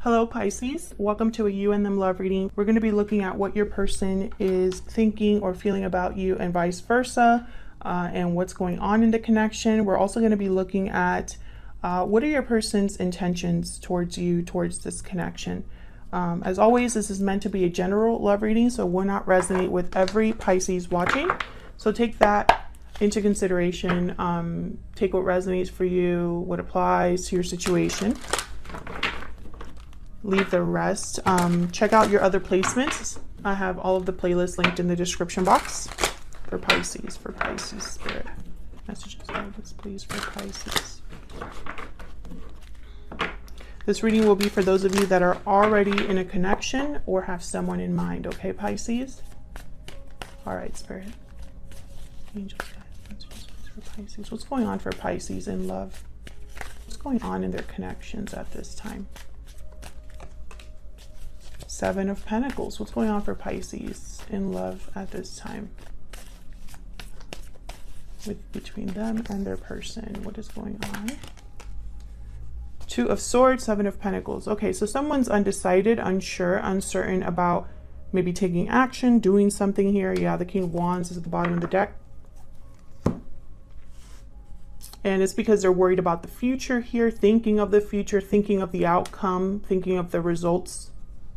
Hello Pisces, welcome to a You and Them Love reading. We're going to be looking at what your person is thinking or feeling about you and vice versa, and what's going on in the connection. We're also going to be looking at what are your person's intentions towards you, towards this connection. As always, this is meant to be a general love reading, so will not resonate with every Pisces watching. So take that into consideration. Take what resonates for you, what applies to your situation. Leave the rest. Check out your other placements. I have all of the playlists linked in the description box for Pisces spirit. Messages, guidance, please, for Pisces. This reading will be for those of you that are already in a connection or have someone in mind, okay, Pisces? All right, Spirit. Angels, guides, messages, please, for Pisces. What's going on for Pisces in love? What's going on in their connections at this time? Seven of Pentacles. What's going on for Pisces in love at this time? Between them and their person, what is going on? Two of Swords, Seven of Pentacles. Okay, so someone's undecided, unsure, uncertain about maybe taking action, doing something here. Yeah, the King of Wands is at the bottom of the deck. And it's because they're worried about the future here, thinking of the future, thinking of the outcome, thinking of the results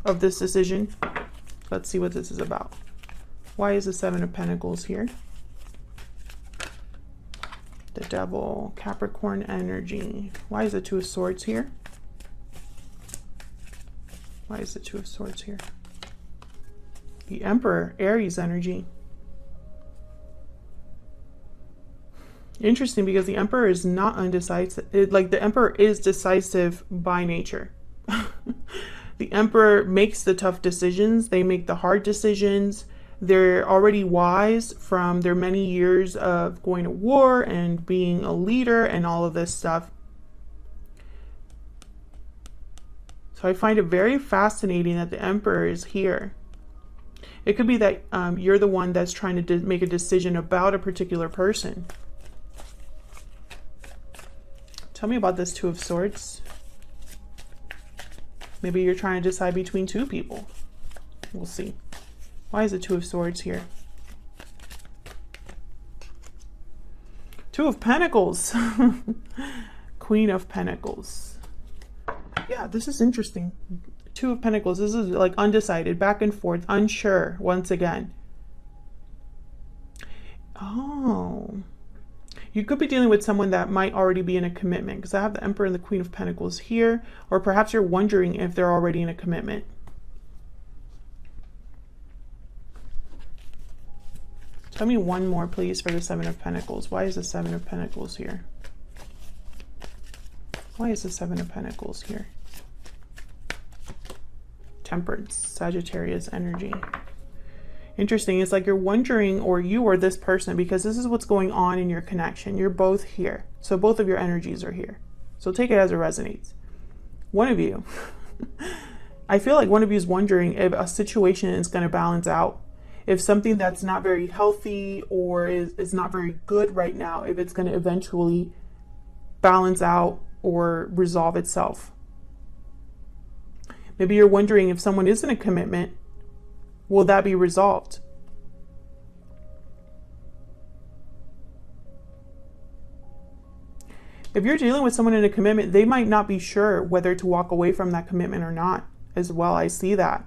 of this decision. Let's see what this is about. Why is the Seven of Pentacles here? The Devil, Capricorn energy. Why is the Two of Swords here? Why is the Two of Swords here? The Emperor, Aries energy. Interesting, because the Emperor is not undecisive. The Emperor is decisive by nature. The Emperor makes the tough decisions. They make the hard decisions. They're already wise from their many years of going to war and being a leader and all of this stuff. So I find it very fascinating that the Emperor is here. It could be that you're the one that's trying to make a decision about a particular person. Tell me about this Two of Swords. Maybe you're trying to decide between two people. We'll see. Why is the Two of Swords here? Two of Pentacles. Queen of Pentacles. Yeah, this is interesting. Two of Pentacles. This is like undecided, back and forth, unsure once again. Oh. You could be dealing with someone that might already be in a commitment, because I have the Emperor and the Queen of Pentacles here. Or perhaps you're wondering if they're already in a commitment. Tell me one more, please, for the Seven of Pentacles. Why is the Seven of Pentacles here? Why is the Seven of Pentacles here? Temperance, Sagittarius energy. Interesting. It's like you're wondering, or you or this person, because this is what's going on in your connection. You're both here. So both of your energies are here. So take it as it resonates. One of you, I feel like one of you is wondering if a situation is going to balance out. If something that's not very healthy or is not very good right now, if it's going to eventually balance out or resolve itself. Maybe you're wondering if someone is in a commitment, will that be resolved? If you're dealing with someone in a commitment, they might not be sure whether to walk away from that commitment or not as well. I see that.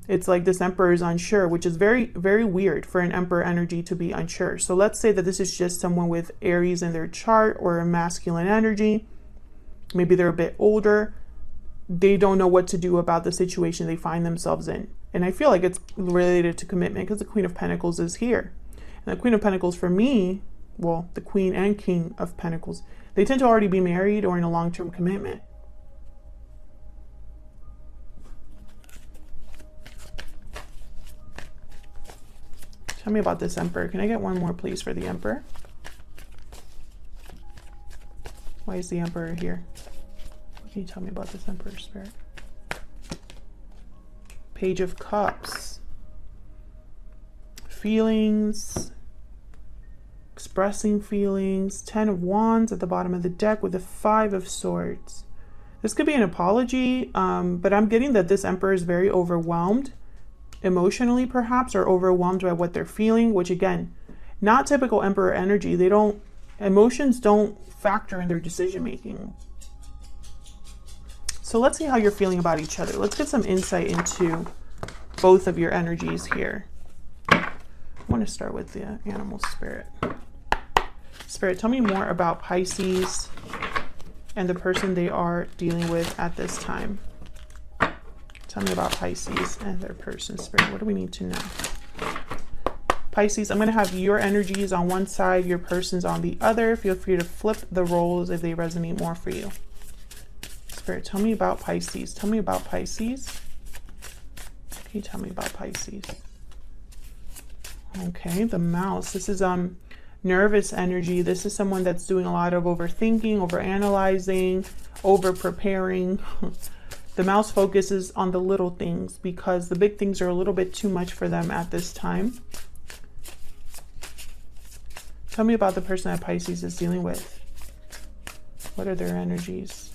It's like this Emperor is unsure, which is very, very weird for an Emperor energy to be unsure. So let's say that this is just someone with Aries in their chart or a masculine energy. Maybe they're a bit older. They don't know what to do about the situation they find themselves in. And I feel like it's related to commitment because the Queen of Pentacles is here. And the Queen of Pentacles for me, well, the Queen and King of Pentacles, they tend to already be married or in a long-term commitment. Tell me about this Emperor. Can I get one more, please, for the Emperor? Why is the Emperor here? What can you tell me about this Emperor, Spirit? Page of Cups. Feelings. Expressing feelings. Ten of Wands at the bottom of the deck with the Five of Swords. This could be an apology, but I'm getting that this Emperor is very overwhelmed emotionally, perhaps, or overwhelmed by what they're feeling, which again, not typical Emperor energy. Emotions don't factor in their decision making. So let's see how you're feeling about each other. Let's get some insight into both of your energies here. I want to start with the animal spirit. Spirit, tell me more about Pisces and the person they are dealing with at this time. Tell me about Pisces and their person. Spirit, what do we need to know? Pisces, I'm going to have your energies on one side, your person's on the other. Feel free to flip the roles if they resonate more for you. Spirit, tell me about Pisces. Tell me about Pisces. Can you tell me about Pisces? Okay, the mouse. This is nervous energy. This is someone that's doing a lot of overthinking, overanalyzing, over-preparing. The mouse focuses on the little things because the big things are a little bit too much for them at this time. Tell me about the person that Pisces is dealing with. What are their energies?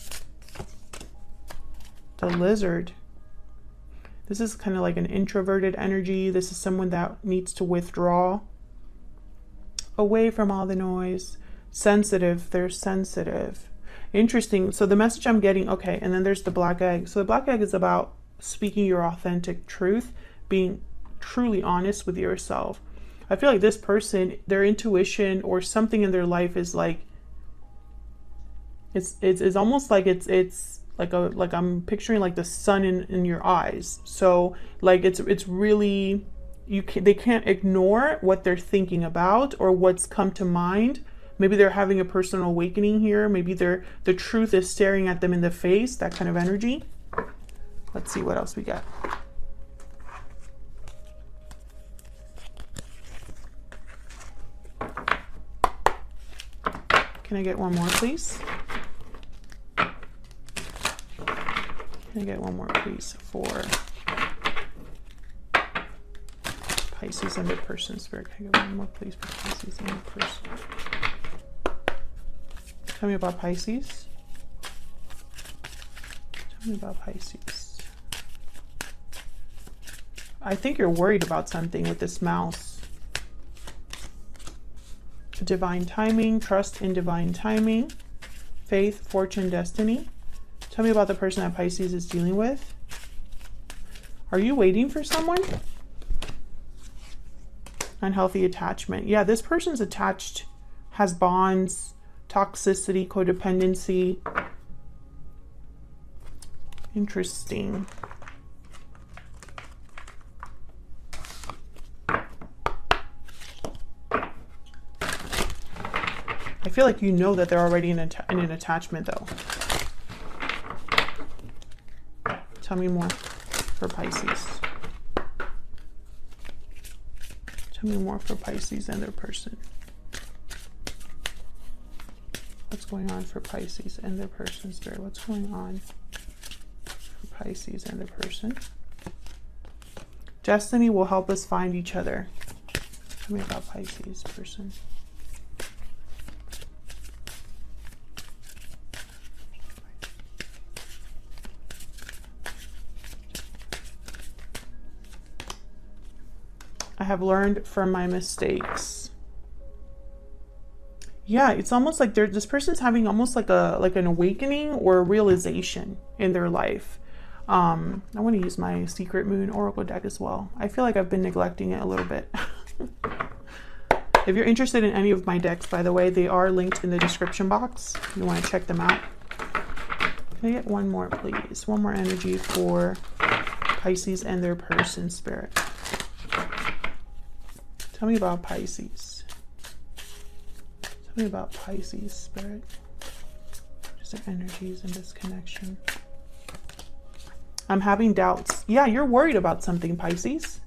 The lizard. This is kind of like an introverted energy. This is someone that needs to withdraw away from all the noise. Sensitive. They're sensitive. Interesting. So the message I'm getting, okay, and then there's the black egg. So the black egg is about speaking your authentic truth, being truly honest with yourself. I feel like this person, their intuition or something in their life is like, it's almost like it's like I'm picturing like the sun in your eyes. So like it's really, they can't ignore what they're thinking about or what's come to mind. Maybe they're having a personal awakening here. Maybe the truth is staring at them in the face, that kind of energy. Let's see what else we got. Can I get one more, please? Can I get one more, please, for Pisces and their person? Spirit, can I get one more, please, for Pisces and their person? Tell me about Pisces. Tell me about Pisces. I think you're worried about something with this mouse. Divine timing, trust in divine timing, faith, fortune, destiny. Tell me about the person that Pisces is dealing with. Are you waiting for someone? Unhealthy attachment. Yeah, this person's attached, has bonds, toxicity, codependency. Interesting. I feel like you know that they're already in an attachment, though. Tell me more for Pisces. Tell me more for Pisces and their person. What's going on for Pisces and their person, Spirit? What's going on for Pisces and their person? Destiny will help us find each other. Tell me about Pisces person. I have learned from my mistakes. Yeah, it's almost like this person's having almost like an awakening or a realization in their life. I want to use my Secret Moon Oracle deck as well. I feel like I've been neglecting it a little bit. If you're interested in any of my decks, by the way, they are linked in the description box. If you want to check them out. Can I get one more, please? One more energy for Pisces and their person, Spirit. Tell me about Pisces. Tell me about Pisces, Spirit. Just the energies and this connection. I'm having doubts. Yeah, you're worried about something, Pisces.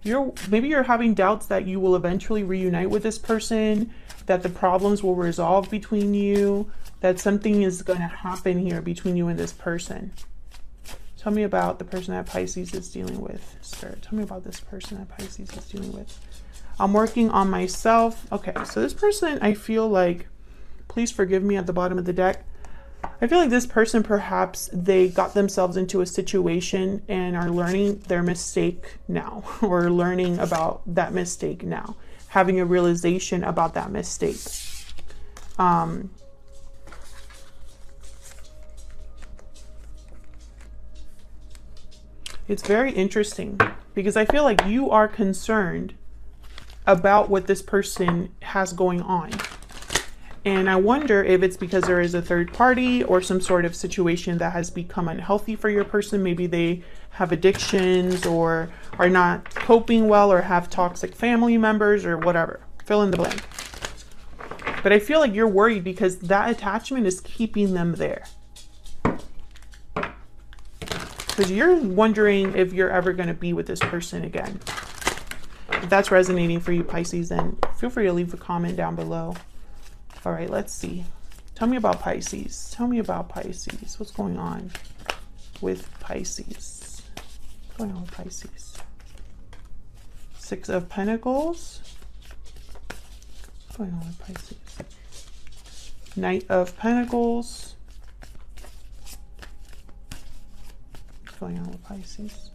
Maybe you're having doubts that you will eventually reunite with this person, that the problems will resolve between you, that something is going to happen here between you and this person. Tell me about the person that Pisces is dealing with, Spirit. Tell me about this person that Pisces is dealing with. I'm working on myself. Okay, so this person, I feel like, please forgive me at the bottom of the deck. I I feel like this person, perhaps they got themselves into a situation and are learning their mistake now, or learning about that mistake now, having a realization about that mistake. It's very interesting because I feel like you are concerned about what this person has going on. And I wonder if it's because there is a third party or some sort of situation that has become unhealthy for your person. Maybe they have addictions or are not coping well or have toxic family members or whatever. Fill in the blank. But I feel like you're worried because that attachment is keeping them there. Because you're wondering if you're ever going to be with this person again. If that's resonating for you, Pisces, then feel free to leave a comment down below. All right, let's see. Tell me about Pisces. Tell me about Pisces. What's going on with Pisces? What's going on with Pisces? Six of Pentacles. What's going on with Pisces? Knight of Pentacles. What's going on with Pisces?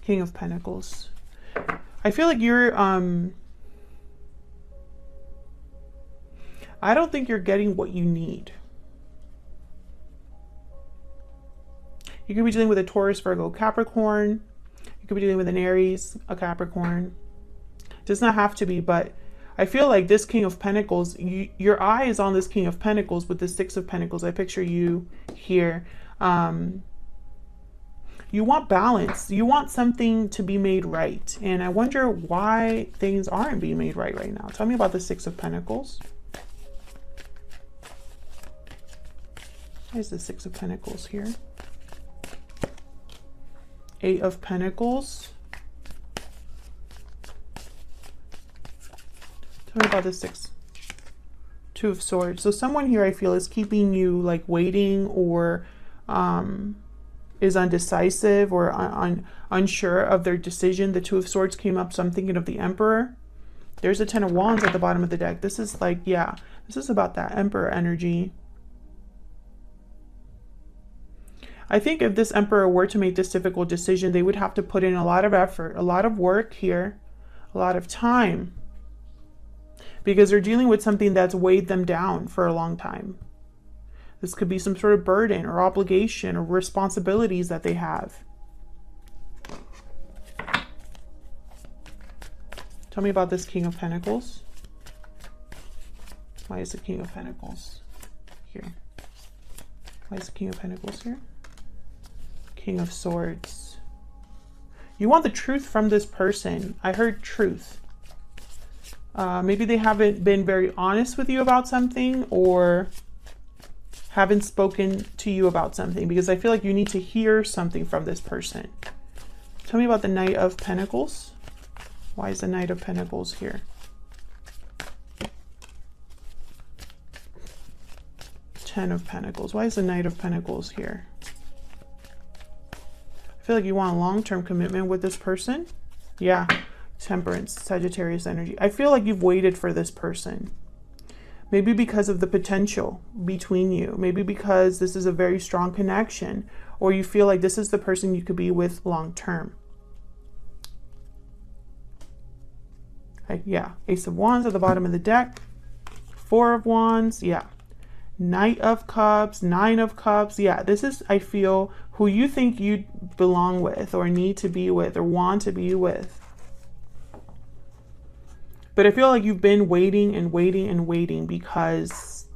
King of Pentacles. I feel like you're, I don't think you're getting what you need. You could be dealing with a Taurus, Virgo, Capricorn. You could be dealing with an Aries, a Capricorn. It does not have to be, but I feel like this King of Pentacles, your eye is on this King of Pentacles with the Six of Pentacles. I picture you here. You want balance. You want something to be made right. And I wonder why things aren't being made right now. Tell me about the Six of Pentacles. Where's the Six of Pentacles here? Eight of Pentacles. Tell me about the Six. Two of Swords. So someone here I feel is keeping you like waiting, or is undecisive or unsure of their decision. The Two of Swords came up, so I'm thinking of the Emperor. There's a Ten of Wands at the bottom of the deck. This is like, yeah, this is about that Emperor energy. I think if this Emperor were to make this difficult decision, they would have to put in a lot of effort, a lot of work here, a lot of time, because they're dealing with something that's weighed them down for a long time. This could be some sort of burden or obligation or responsibilities that they have. Tell me about this King of Pentacles. Why is the King of Pentacles here? Why is the King of Pentacles here? King of Swords. You want the truth from this person. I heard truth. Maybe they haven't been very honest with you about something, or haven't spoken to you about something, because I feel like you need to hear something from this person. Tell me about the Knight of Pentacles. Why is the Knight of Pentacles here? Ten of Pentacles. Why is the Knight of Pentacles here? I feel like you want a long-term commitment with this person. Yeah. Temperance, Sagittarius energy. I feel like you've waited for this person. Maybe because of the potential between you. Maybe because this is a very strong connection, or you feel like this is the person you could be with long term. Yeah, Ace of Wands at the bottom of the deck. Four of Wands, yeah. Knight of Cups, Nine of Cups. Yeah, this is, I feel, who you think you belong with, or need to be with, or want to be with. But I feel like you've been waiting and waiting and waiting, because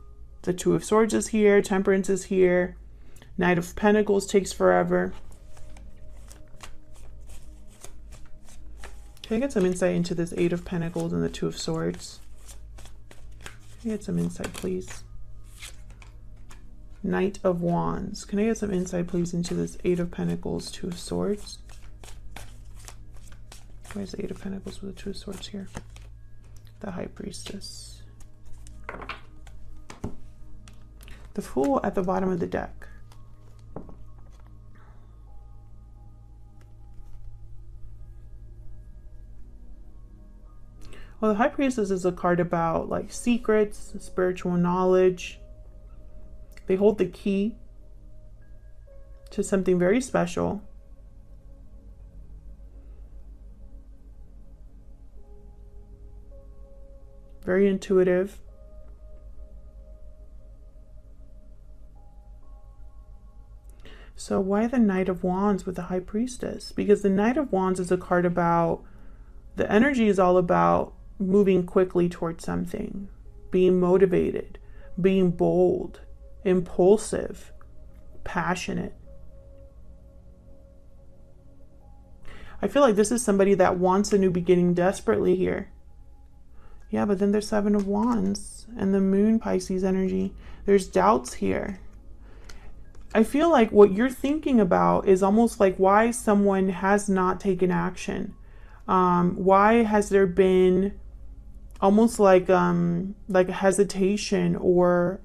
the Two of Swords is here, Temperance is here, Knight of Pentacles takes forever. Can I get some insight into this Eight of Pentacles and the Two of Swords? Can I get some insight, please? Knight of Wands. Can I get some insight, please, into this Eight of Pentacles, Two of Swords? Where's the Eight of Pentacles with the Two of Swords here? The High Priestess. The Fool at the bottom of the deck. Well, the High Priestess is a card about like secrets, spiritual knowledge. They hold the key to something very special. Very intuitive. So why the Knight of Wands with the High Priestess? Because the Knight of Wands is a card about, the energy is all about moving quickly towards something, being motivated, being bold, impulsive, passionate. I feel like this is somebody that wants a new beginning desperately here. Yeah, but then there's Seven of Wands and the Moon Pisces energy. There's doubts here. I feel like what you're thinking about is almost like why someone has not taken action. Why has there been almost like a hesitation or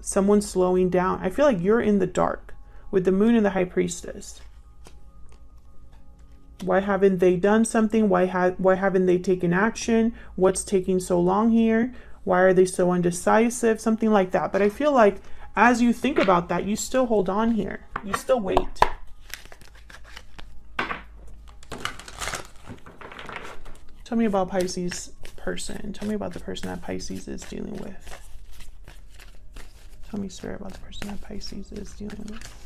someone slowing down? I feel like you're in the dark with the Moon and the High Priestess. Why haven't they done something? Why haven't they taken action? What's taking so long here? Why are they so undecisive? Something like that. But I feel like as you think about that, you still hold on here. You still wait. Tell me about Pisces person. Tell me about the person that Pisces is dealing with. Tell me, Spirit, about the person that Pisces is dealing with.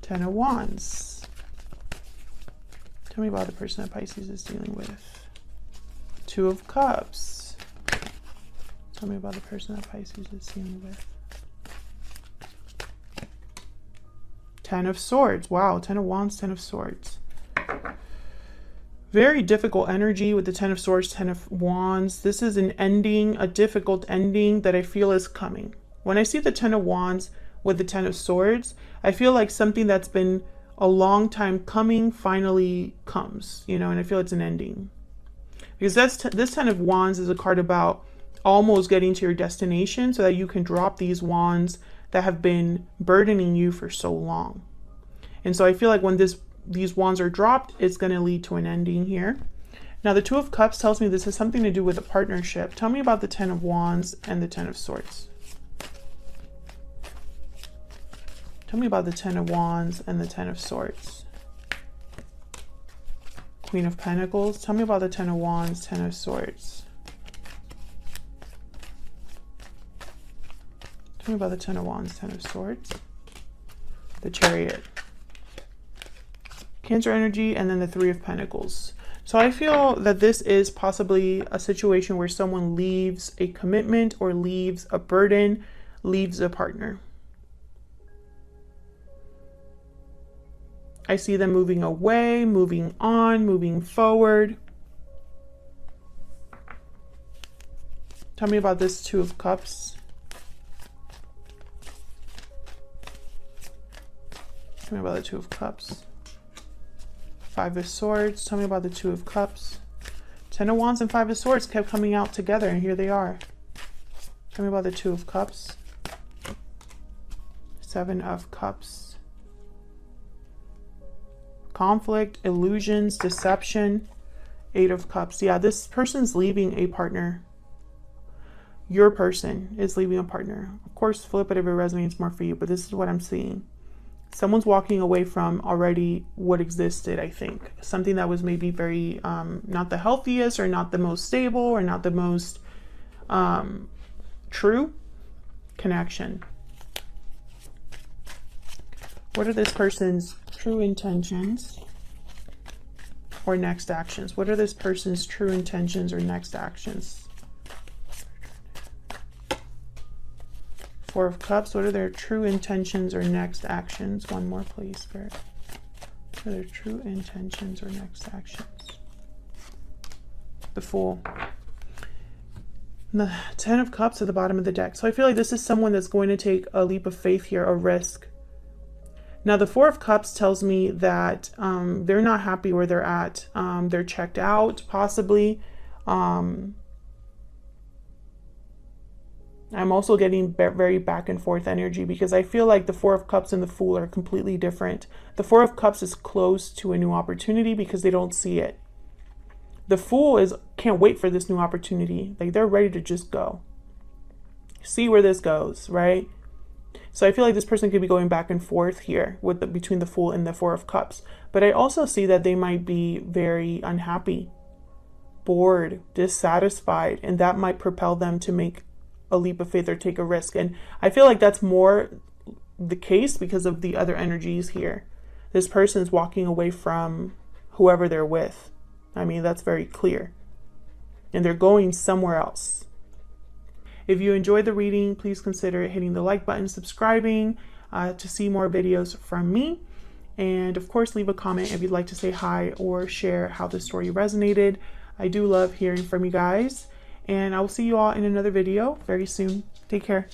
Ten of Wands. Tell me about the person that Pisces is dealing with. Two of Cups. Tell me about the person that Pisces is dealing with. Ten of Swords. Wow, Ten of Wands, Ten of Swords. Very difficult energy with the Ten of Swords, Ten of Wands. This is an ending, a difficult ending that I feel is coming. When I see the Ten of Wands with the Ten of Swords, I feel like something that's been a long time coming finally comes, you know, and I feel it's an ending. Because this Ten of Wands is a card about almost getting to your destination so that you can drop these wands that have been burdening you for so long. And so I feel like when these wands are dropped, it's going to lead to an ending here. Now the Two of Cups tells me this has something to do with a partnership. Tell me about the Ten of Wands and the Ten of Swords. Tell me about the Ten of Wands and the Ten of Swords. Queen of Pentacles. Tell me about the Ten of Wands, Ten of Swords. Tell me about the Ten of Wands, Ten of Swords. The Chariot. Cancer energy, and then the Three of Pentacles. So I feel that this is possibly a situation where someone leaves a commitment or leaves a burden, leaves a partner. I see them moving away, moving on, moving forward. Tell me about this Two of Cups. Tell me about the Two of Cups. Five of Swords. Tell me about the Two of Cups. Ten of Wands and Five of Swords kept coming out together, and here they are. Tell me about the Two of Cups. Seven of Cups. Conflict, illusions, deception. Eight of Cups. Yeah, this person's leaving a partner. Your person is leaving a partner. Of course, flip it if it resonates more for you, but this is what I'm seeing. Someone's walking away from already what existed, I think. Something that was maybe very, not the healthiest or not the most stable or not the most true connection. What are this person's true intentions or next actions? What are this person's true intentions or next actions? Four of Cups. What are their true intentions or next actions? One more, please, Spirit. What are their true intentions or next actions? The Fool. And the Ten of Cups at the bottom of the deck. So I feel like this is someone that's going to take a leap of faith here, a risk. Now the Four of Cups tells me that they're not happy where they're at. They're checked out, possibly. I'm also getting very back and forth energy because I feel like the Four of Cups and the Fool are completely different. The Four of Cups is close to a new opportunity because they don't see it. The Fool can't wait for this new opportunity. Like, they're ready to just go. See where this goes, right? So I feel like this person could be going back and forth here between the Fool and the Four of Cups. But I also see that they might be very unhappy, bored, dissatisfied, and that might propel them to make a leap of faith or take a risk. And I feel like that's more the case because of the other energies here. This person's walking away from whoever they're with. I mean, that's very clear. And they're going somewhere else. If you enjoyed the reading, please consider hitting the like button, subscribing to see more videos from me. And of course, leave a comment if you'd like to say hi or share how the story resonated. I do love hearing from you guys. And I will see you all in another video very soon. Take care.